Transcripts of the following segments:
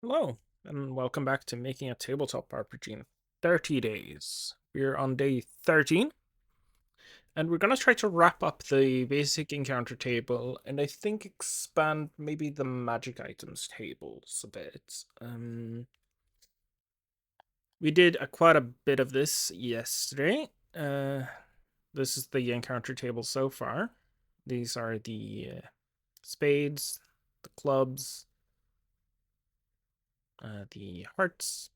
Hello, and welcome back to Making a Tabletop RPG in 30 days. We're on day 13, and we're going to try to wrap up the basic encounter table, and I think expand maybe the magic items tables a bit. We did quite a bit of this yesterday. This is the encounter table so far. These are the spades, the clubs, the hearts.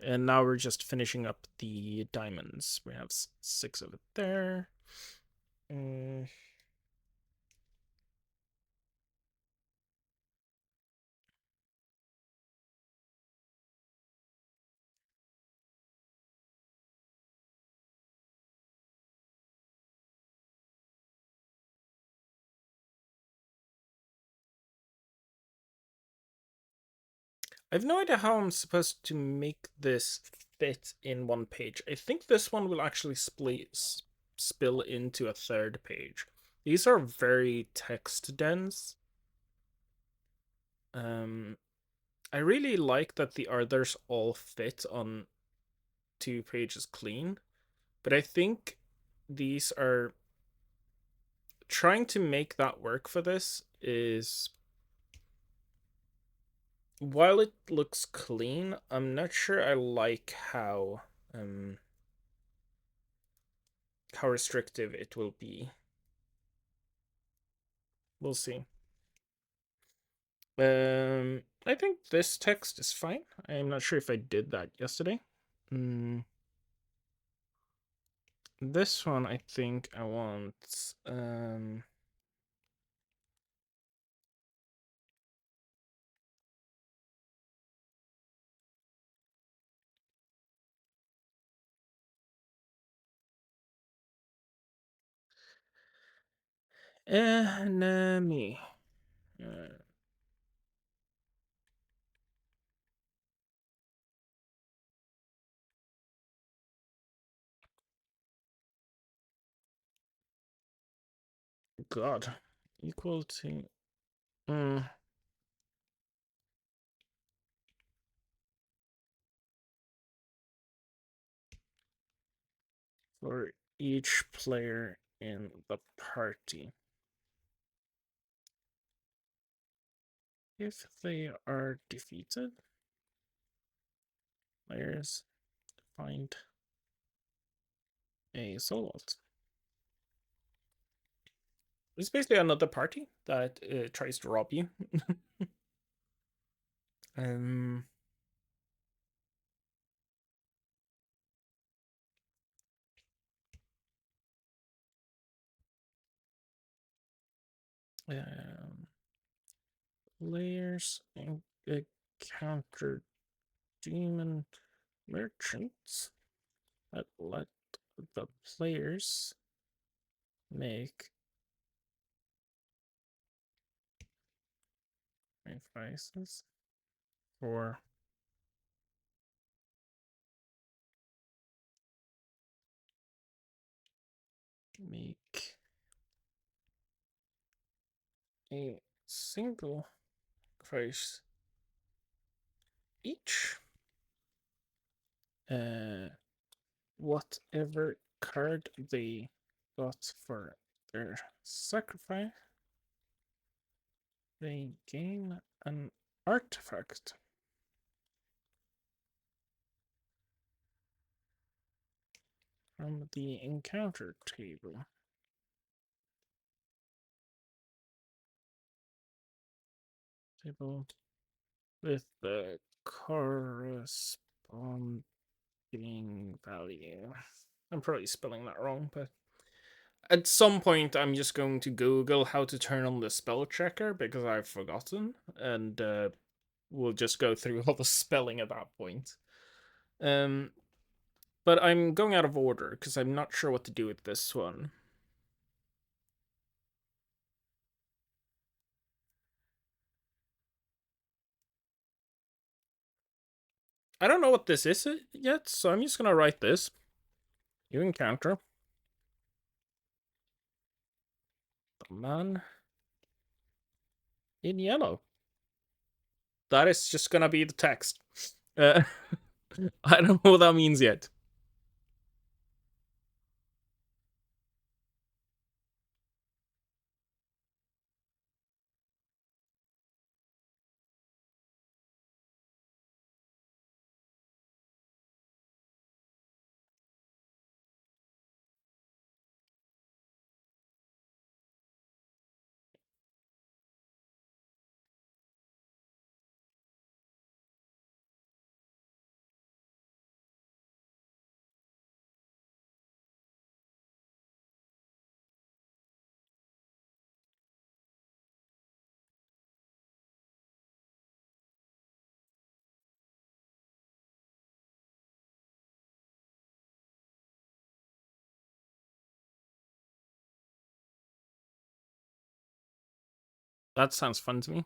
And now we're just finishing up the diamonds. We have 6 of it there. Mm. I have no idea how I'm supposed to make this fit in one page. I think this one will actually spill into a third page. These are very text dense. I really like that the others all fit on 2 pages clean, but I think these are trying to make that work for this is, while it looks clean, I'm not sure I like how restrictive it will be. We'll see. I think this text is fine. I'm not sure if I did that yesterday. This one, I think I want enemy. God, equal to. For each player in the party. If they are defeated, players find a solo. It's basically another party that tries to rob you. um, um, Players encounter demon merchants that let the players make sacrifices for make a single price each. Whatever card they got for their sacrifice, they gain an artifact from the encounter table. Table with the corresponding value. I'm probably spelling that wrong, but at some point I'm just going to Google how to turn on the spell checker because I've forgotten, and we'll just go through all the spelling at that point. But I'm going out of order because I'm not sure what to do with this one. I don't know what this is yet, so I'm just gonna write this. You encounter the man in yellow. That is just gonna be the text. Uh, I don't know what that means yet. That sounds fun to me.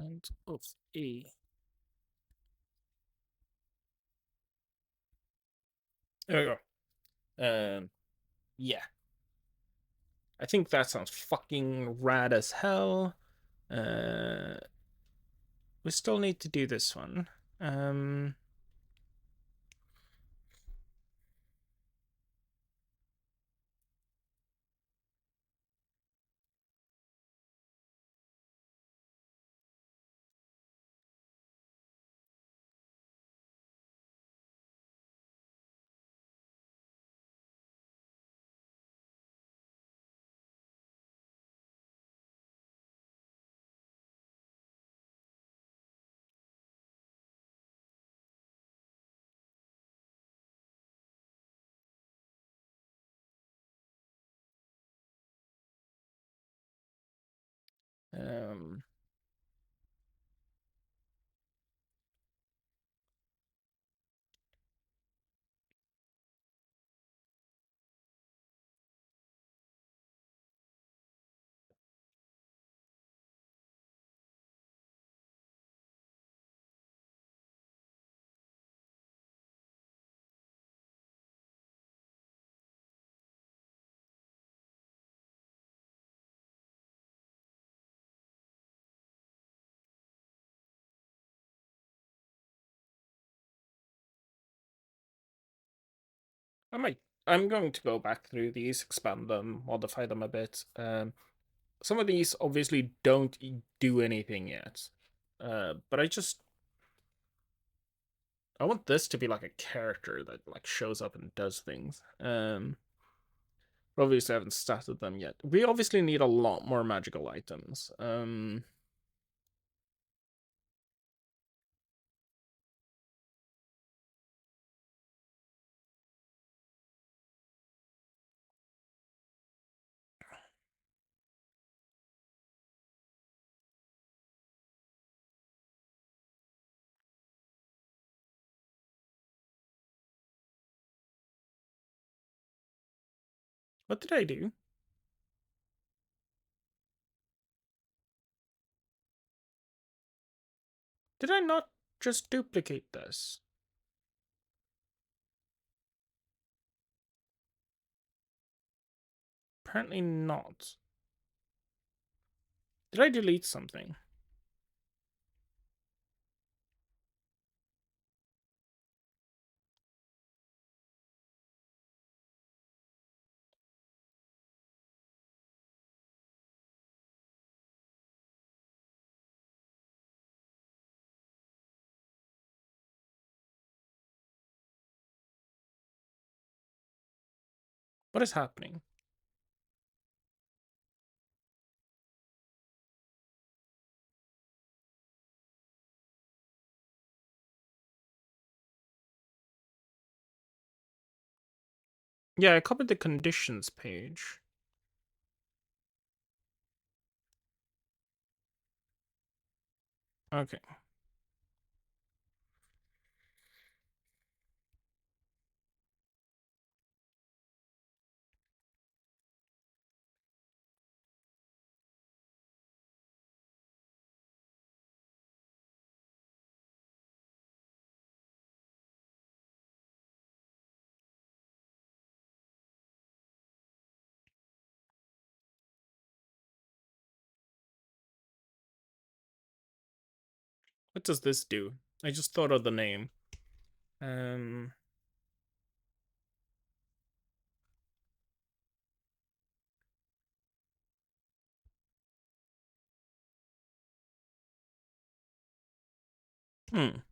And of A. There we go. Yeah. I think that sounds fucking rad as hell. Uh, we still need to do this one. Um, um, I'm going to go back through these, expand them, modify them a bit. Some of these obviously don't do anything yet. But I want this to be like a character that like shows up and does things. Obviously I haven't started them yet. We obviously need a lot more magical items. What did I do? Did I not just duplicate this? Apparently not. Did I delete something? What is happening? Yeah, I copied the conditions page. Okay. What does this do? I just thought of the name. Um, hmm.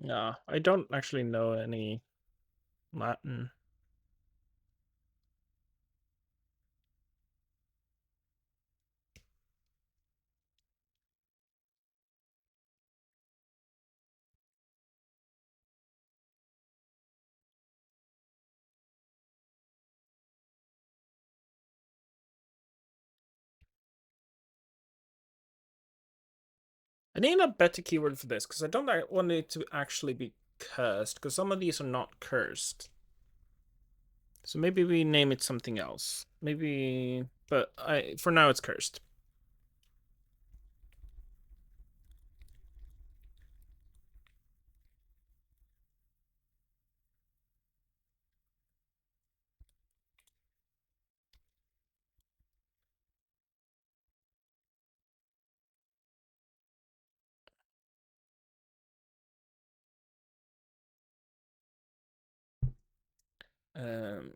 Yeah, I don't actually know any Latin. I need a better keyword for this because I don't want it to actually be cursed, because some of these are not cursed. So maybe we name it something else. Maybe, but for now it's cursed. Um,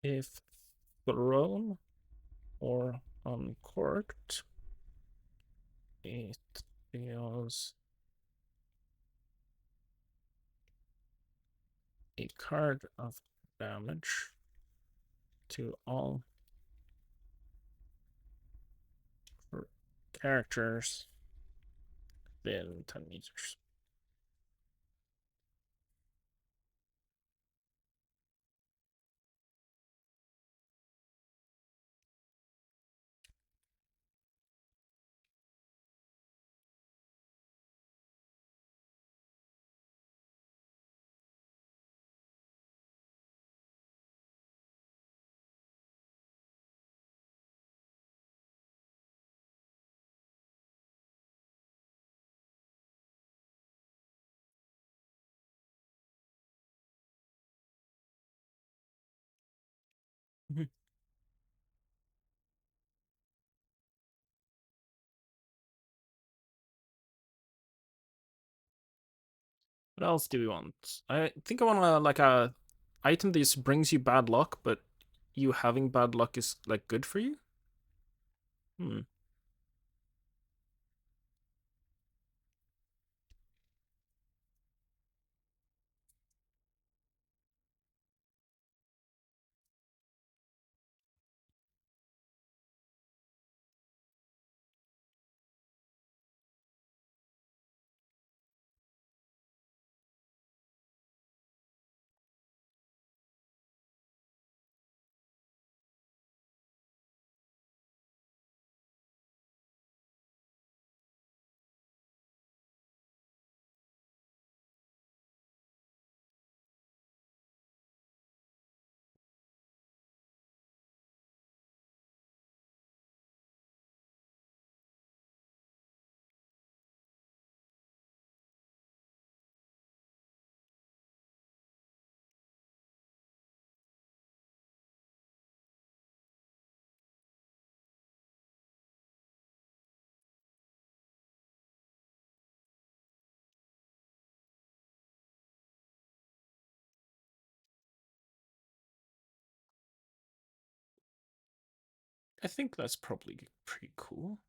if thrown or uncorked, it deals a card of damage to all characters within 10 meters. Mhm. What else do we want? I think I want like a item that just brings you bad luck, but you having bad luck is like good for you. Hmm. I think that's probably pretty cool.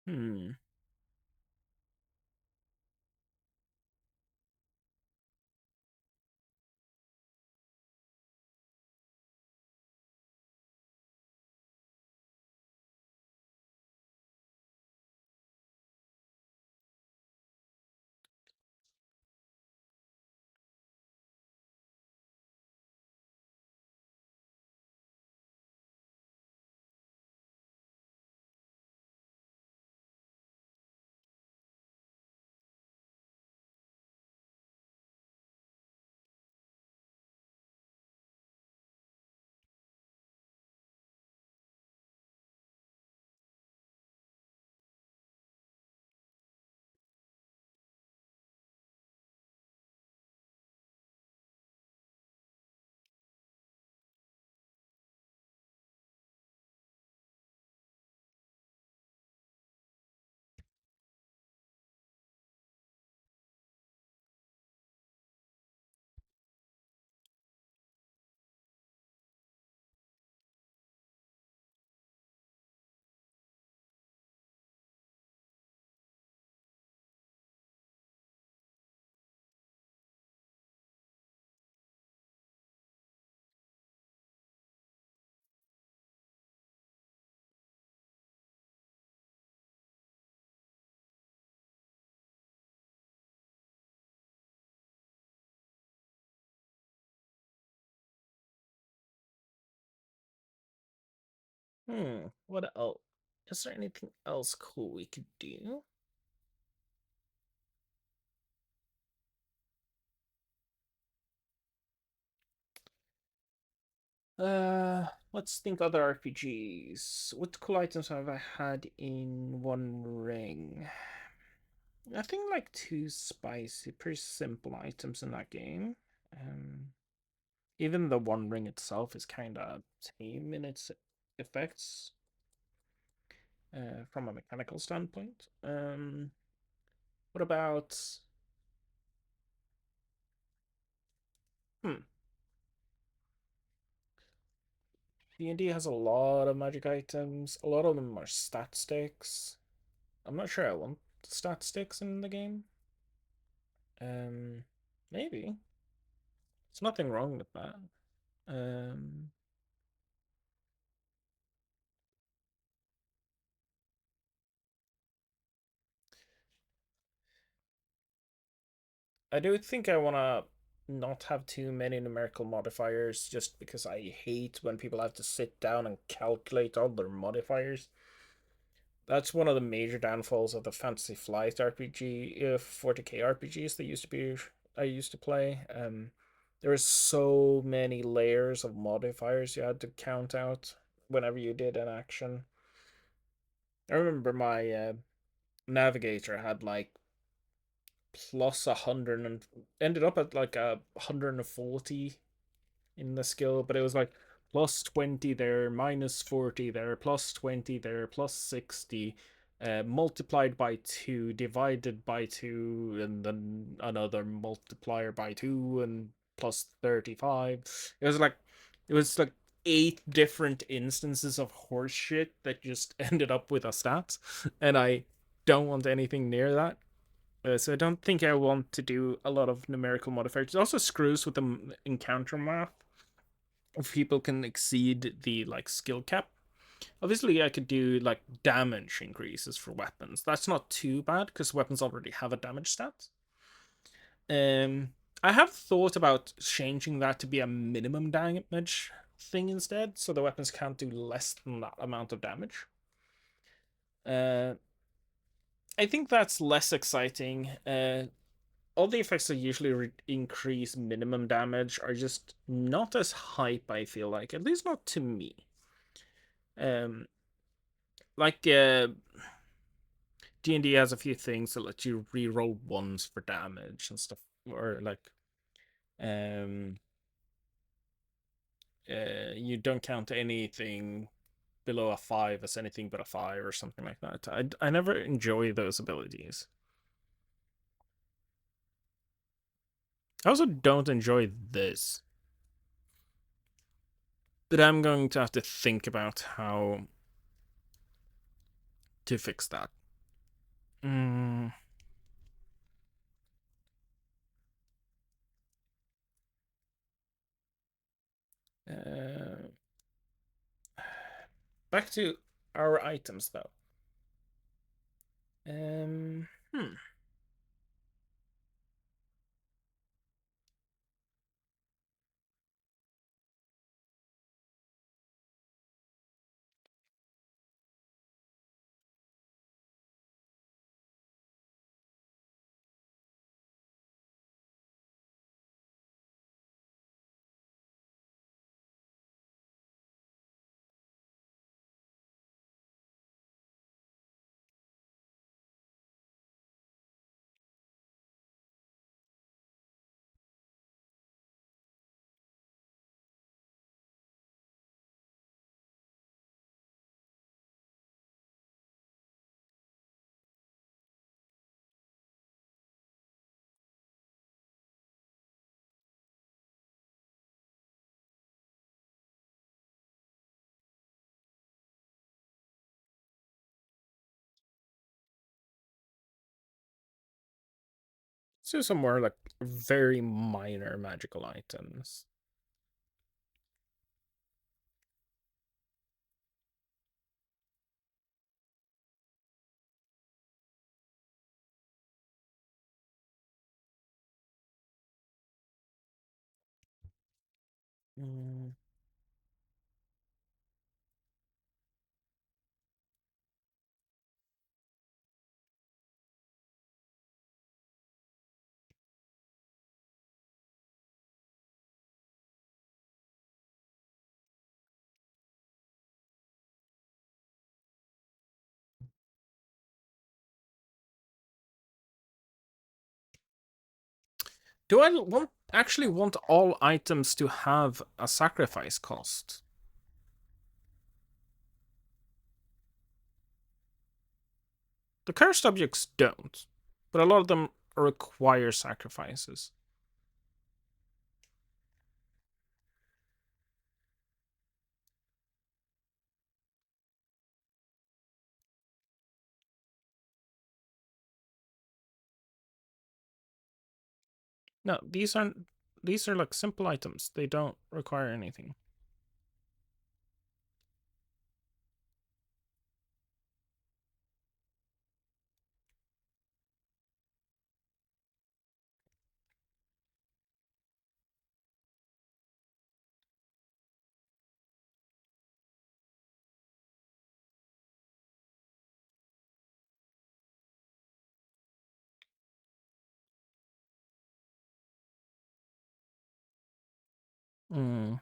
Hmm. What else? Is there anything else cool we could do? Let's think other RPGs. What cool items have I had in One Ring? Nothing like too spicy, pretty simple items in that game. Um, Even the One Ring itself is kind of tame in its effects from a mechanical standpoint. What about? Hmm. D&D has a lot of magic items. A lot of them are stat sticks. I'm not sure I want stat sticks in the game. Um, Maybe. There's nothing wrong with that. Um, I do think I want to not have too many numerical modifiers just because I hate when people have to sit down and calculate all their modifiers. That's one of the major downfalls of the Fantasy Flight RPG, 40k RPGs that used to be I used to play. There were so many layers of modifiers you had to count out whenever you did an action. I remember my navigator had like plus 100 and ended up at like 140 in the skill, but it was like plus 20 there, minus 40 there, plus 20 there, plus 60, multiplied by 2, divided by 2, and then another multiplier by 2, and plus 35. It was like, it was like 8 different instances of horseshit that just ended up with a stat, and I don't want anything near that. So I don't think I want to do a lot of numerical modifiers. It also screws with the encounter math if people can exceed the like skill cap. Obviously, I could do like damage increases for weapons. That's not too bad because weapons already have a damage stat. Um, I have thought about changing that to be a minimum damage thing instead, so the weapons can't do less than that amount of damage. Uh, I think that's less exciting. All the effects that usually increase minimum damage are just not as hype. I feel like, at least not to me. Um, like D&D has a few things that let you re-roll ones for damage and stuff, or like um you don't count anything below a 5 as anything but a 5 or something like that. I never enjoy those abilities. I also don't enjoy this, but I'm going to have to think about how to fix that. Mm, uh, Back to our items though. Um, hmm. So some more like very minor magical items. Mm. Do I actually want all items to have a sacrifice cost? The cursed objects don't, but a lot of them require sacrifices. No, these aren't. These are like simple items. They don't require anything. Hmm.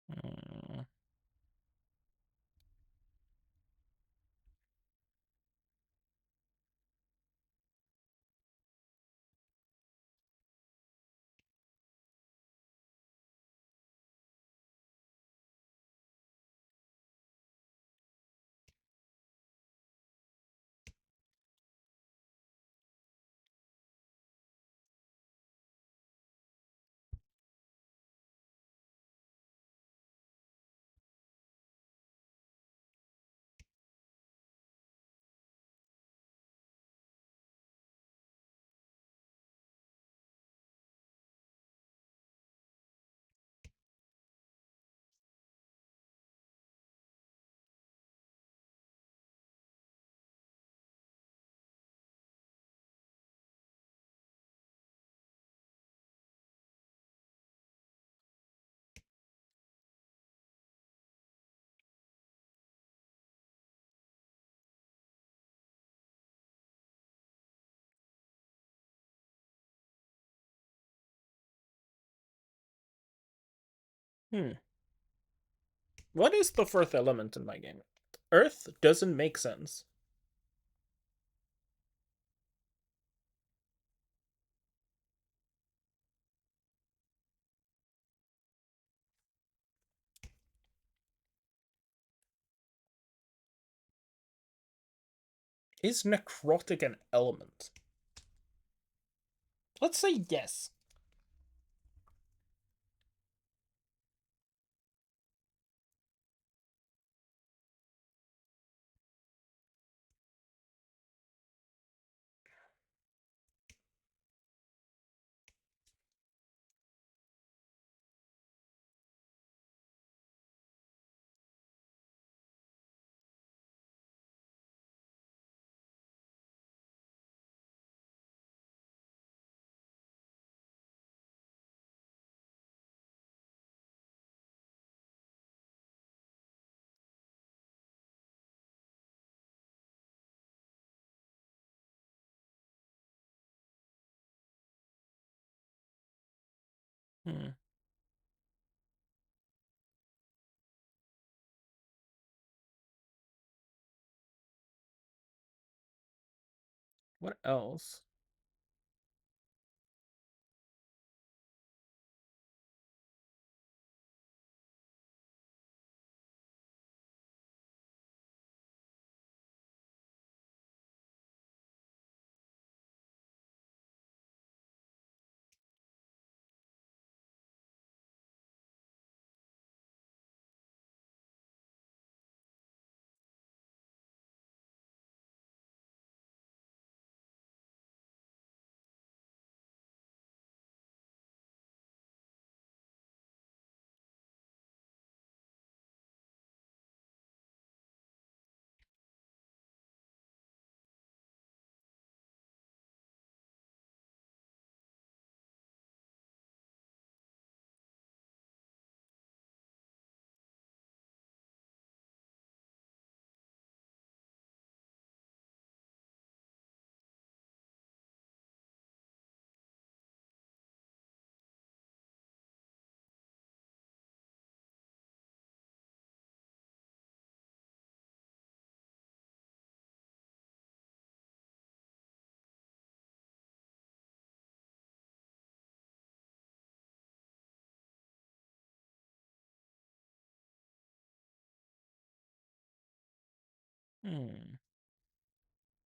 Hmm. Hmm. What is the fourth element in my game? Earth doesn't make sense. Is necrotic an element? Let's say yes. Hmm. What else?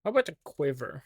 How about a quiver?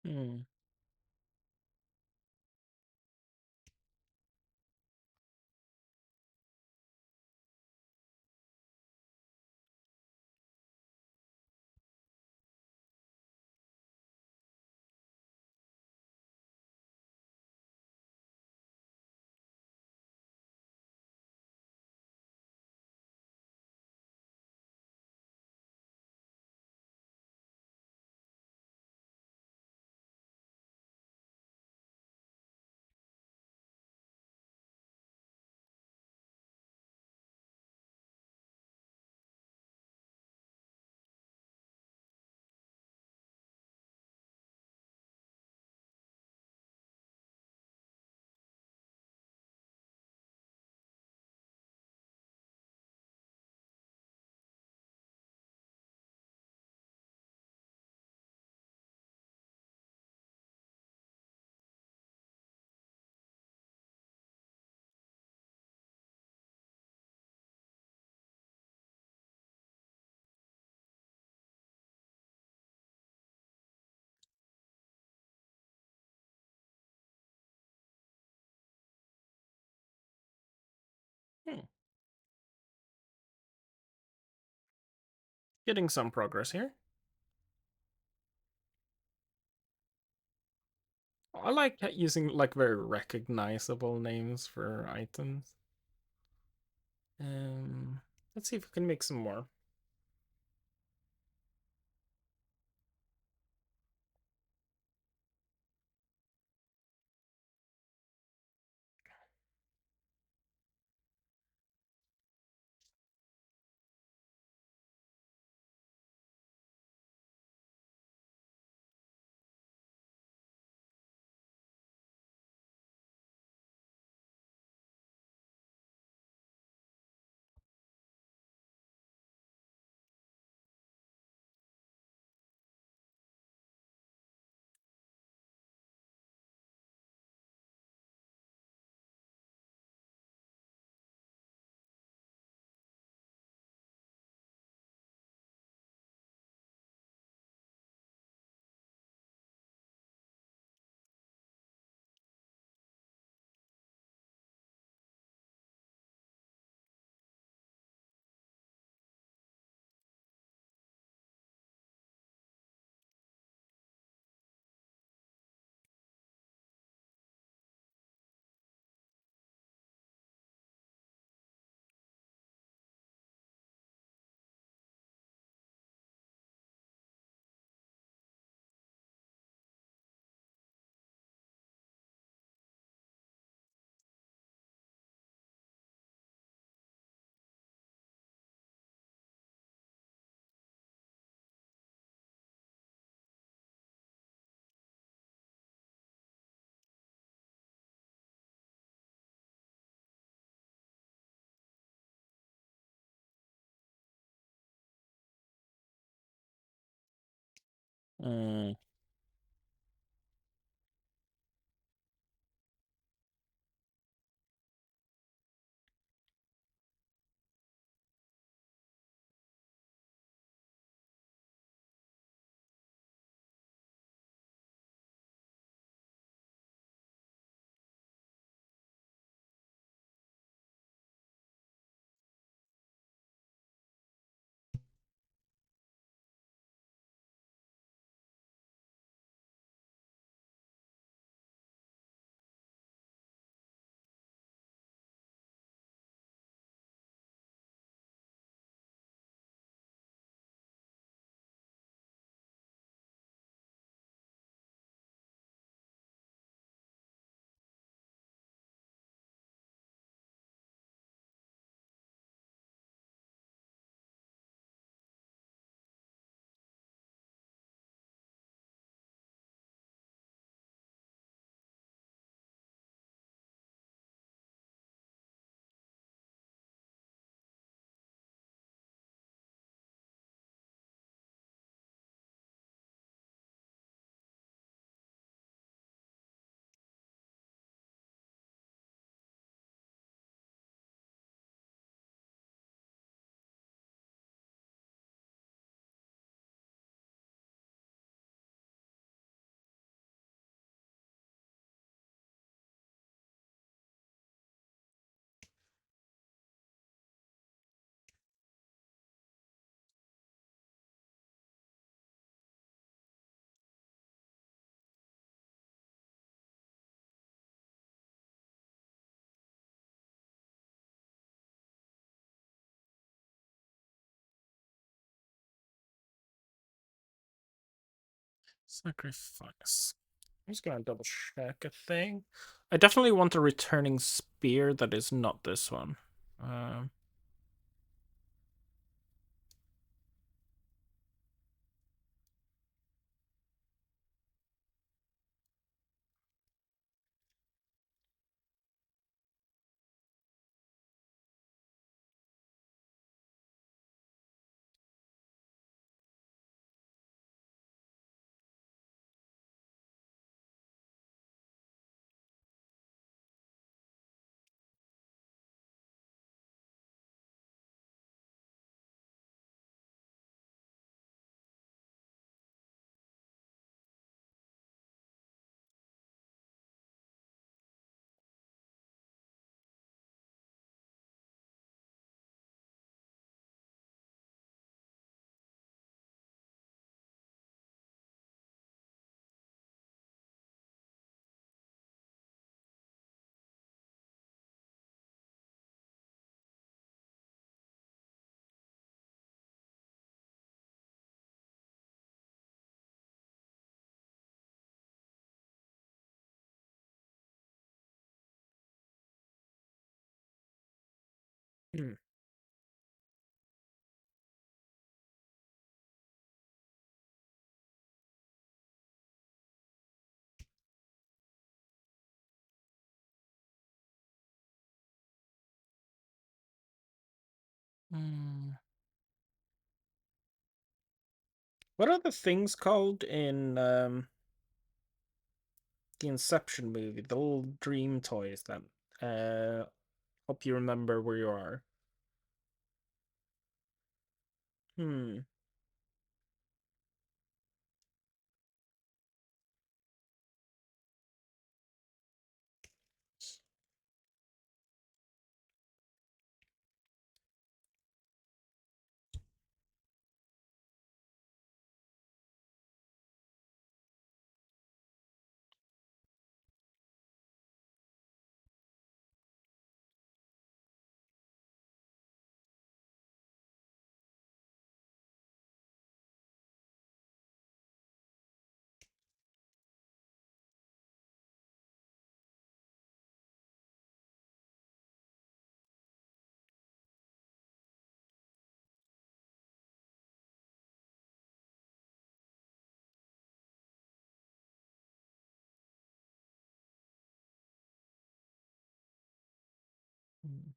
Hmm. Hmm. Getting some progress here. I like using like very recognizable names for items. Um, let's see if we can make some more. Mm. Sacrifice. I'm just gonna double check a thing. I definitely want a returning spear that is not this one. Um, hmm. Hmm. What are the things called in the Inception movie? The little dream toys that help you remember where you are. Hmm. Hmm.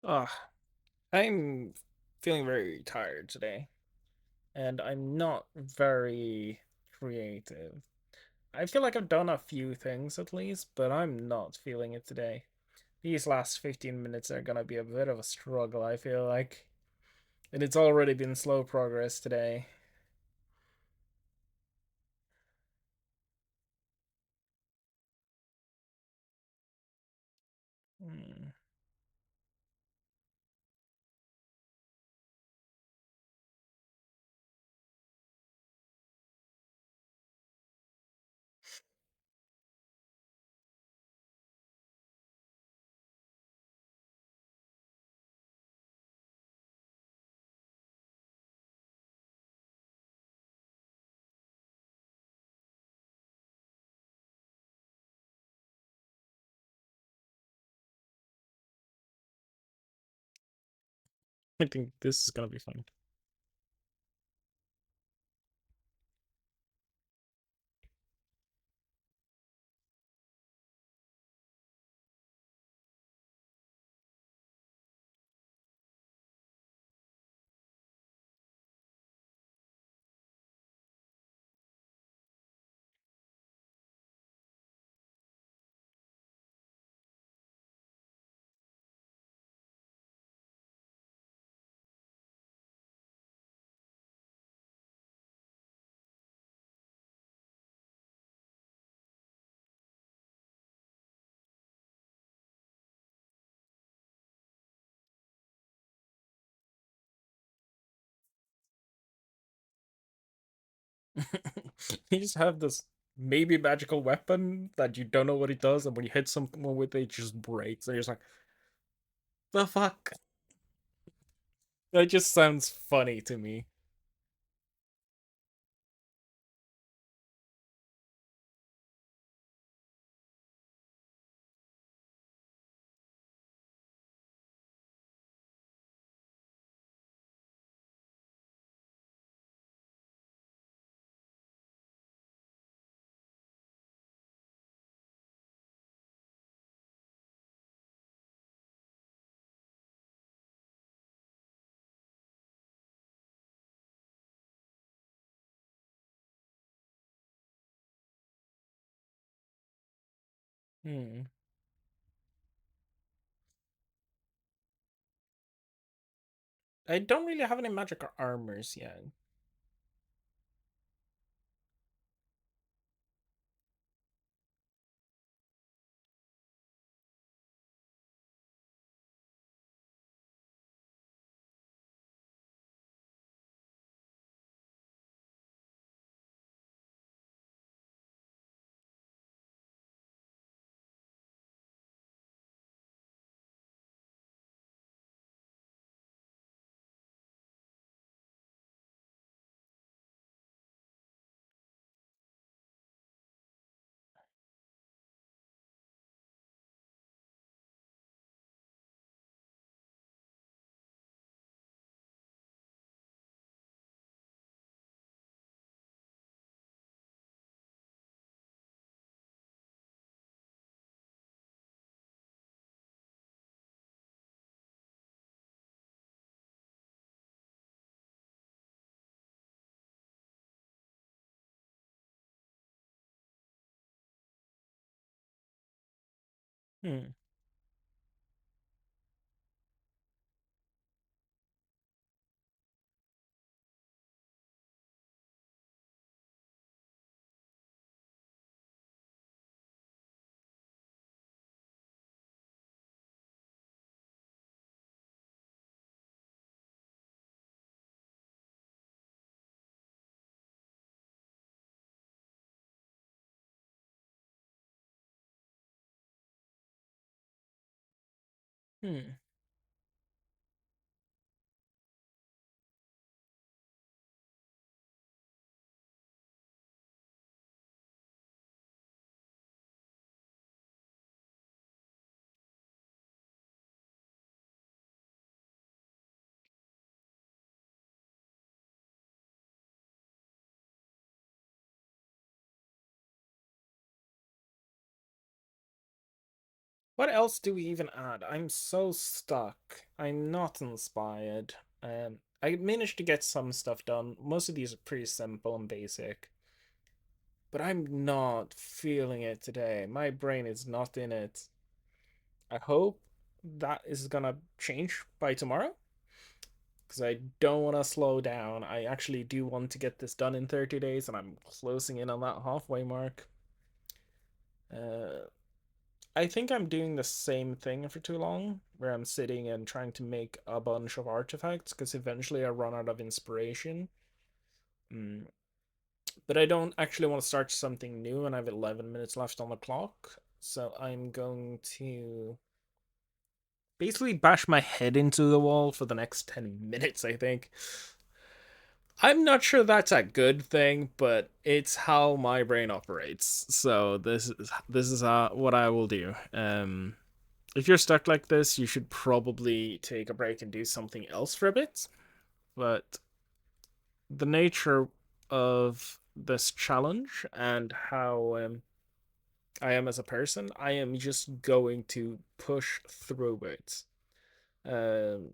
Ugh, I'm feeling very tired today, and I'm not very creative. I feel like I've done a few things at least, but I'm not feeling it today. These last 15 minutes are gonna be a bit of a struggle, I feel like. And it's already been slow progress today. Hmm. I think this is gonna be fun. You just have this maybe magical weapon that you don't know what it does, and when you hit someone with it, it just breaks. And you're just like, the fuck? That just sounds funny to me. Hmm. I don't really have any magic armors yet. Hmm. Hmm. What else do we even add? I'm so stuck. I'm not inspired. I managed to get some stuff done. Most of these are pretty simple and basic. But I'm not feeling it today. My brain is not in it. I hope that is gonna change by tomorrow. Because I don't want to slow down. I actually do want to get this done in 30 days, and I'm closing in on that halfway mark. Uh, I think I'm doing the same thing for too long, where I'm sitting and trying to make a bunch of artifacts, because eventually I run out of inspiration. Mm. But I don't actually want to start something new, and I have 11 minutes left on the clock. So I'm going to basically bash my head into the wall for the next 10 minutes, I think. I'm not sure that's a good thing, but it's how my brain operates. So this is what I will do. If you're stuck like this, you should probably take a break and do something else for a bit. But the nature of this challenge and how I am as a person, I am just going to push through it. Um,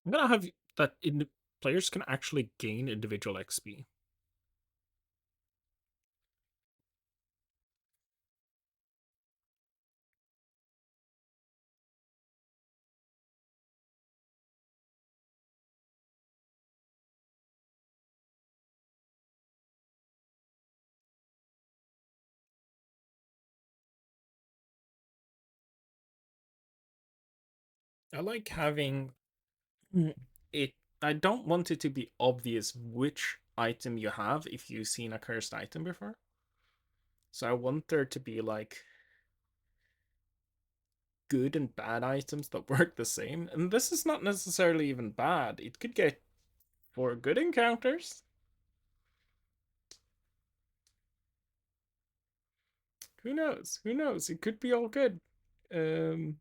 I'm gonna have that players can actually gain individual XP. I like having it. I don't want it to be obvious which item you have if you've seen a cursed item before. So I want there to be like good and bad items that work the same. And this is not necessarily even bad. It could get 4 good encounters. Who knows? Who knows? It could be all good. Um,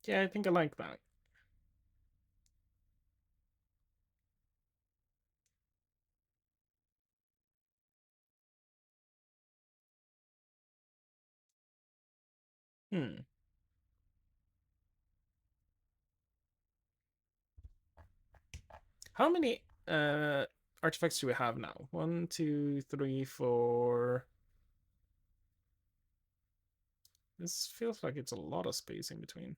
yeah, I think I like that. Hmm. How many artifacts do we have now? 1, 2, 3, 4. This feels like it's a lot of space in between.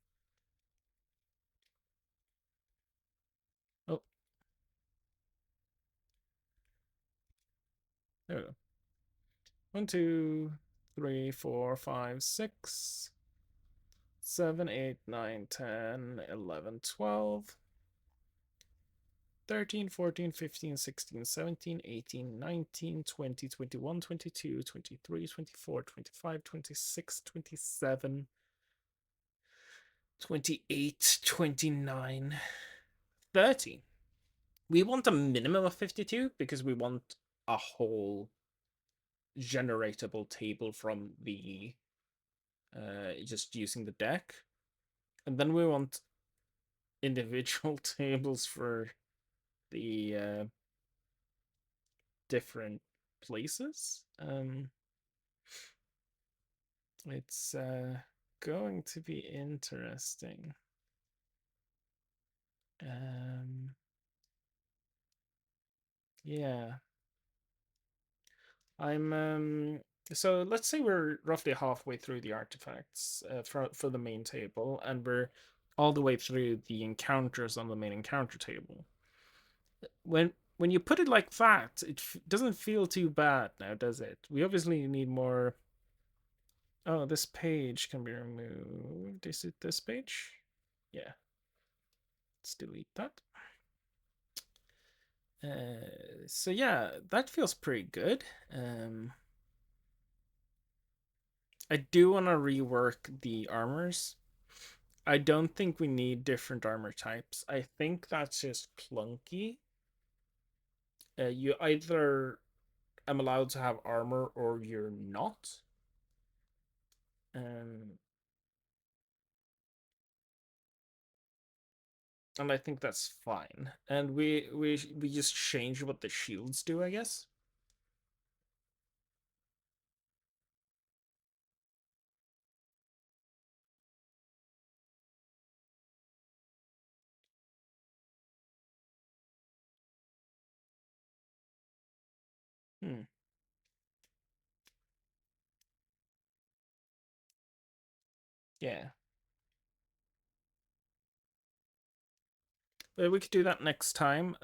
Oh, there we go. 1, 2, 3, 4, 5, 6, 7, 8, 9, 10, 11, 12, 13, 14, 15, 16, 17, 18, 19, 20, 21, 22, 23, 24, 25, 26, 27, 28, 29, 30. We want a minimum of 52 because we want a whole generatable table from the just using the deck. And then we want individual tables for the different places. It's going to be interesting. Yeah. So let's say we're roughly halfway through the artifacts for the main table, and we're all the way through the encounters on the main encounter table. When you put it like that, it doesn't feel too bad now, does it? We obviously need more. Oh, this page can be removed. Is it this page? Yeah. Let's delete that. So yeah, that feels pretty good. I do want to rework the armors. I don't think we need different armor types. I think that's just clunky. You either am allowed to have armor or you're not. Um, and I think that's fine. And we just change what the shields do, I guess. Hmm. Yeah. We could do that next time.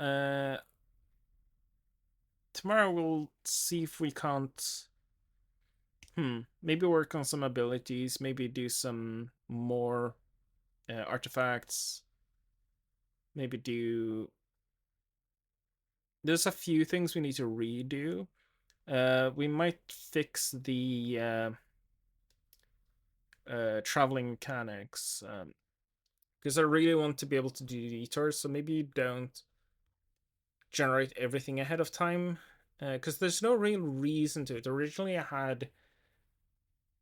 Tomorrow we'll see if we can't. Maybe work on some abilities. Maybe do some more artifacts. Maybe do. There's a few things we need to redo. We might fix the traveling mechanics. Because I really want to be able to do detours, so maybe don't generate everything ahead of time. Because there's no real reason to it. Originally, I had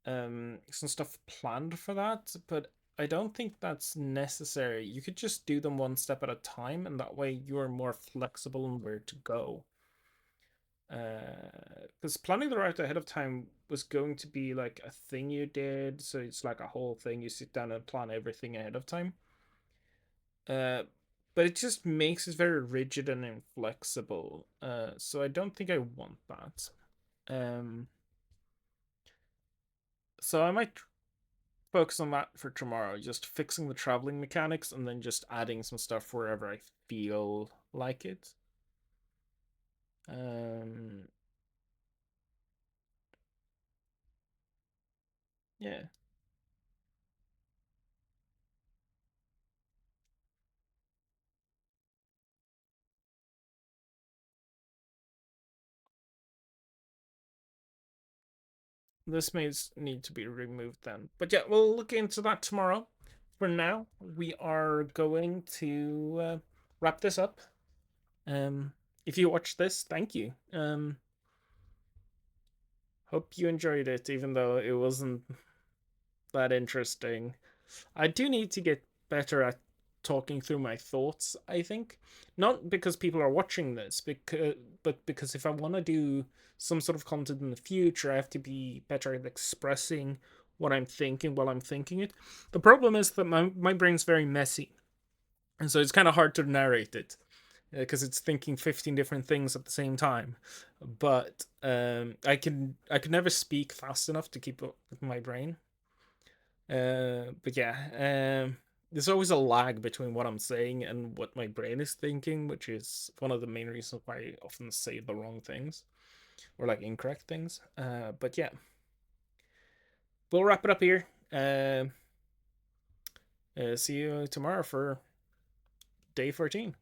some stuff planned for that, but I don't think that's necessary. You could just do them one step at a time, and that way you're more flexible on where to go. Because planning the route ahead of time was going to be like a thing you did, so it's like a whole thing. You sit down and plan everything ahead of time. But it just makes it very rigid and inflexible. So I don't think I want that. Um, so I might focus on that for tomorrow, just fixing the traveling mechanics and then just adding some stuff wherever I feel like it. Um, yeah. This may need to be removed then. But yeah, we'll look into that tomorrow. For now, we are going to wrap this up. Um, if you watched this, thank you. Hope you enjoyed it, even though it wasn't that interesting. I do need to get better at talking through my thoughts, I think. Not because people are watching this, but because if I want to do some sort of content in the future, I have to be better at expressing what I'm thinking while I'm thinking it. The problem is that my brain's very messy, and so it's kind of hard to narrate it because it's thinking 15 different things at the same time. But I could never speak fast enough to keep up with my brain. But yeah, there's always a lag between what I'm saying and what my brain is thinking, which is one of the main reasons why I often say the wrong things or like incorrect things. But yeah, we'll wrap it up here. See you tomorrow for day 14.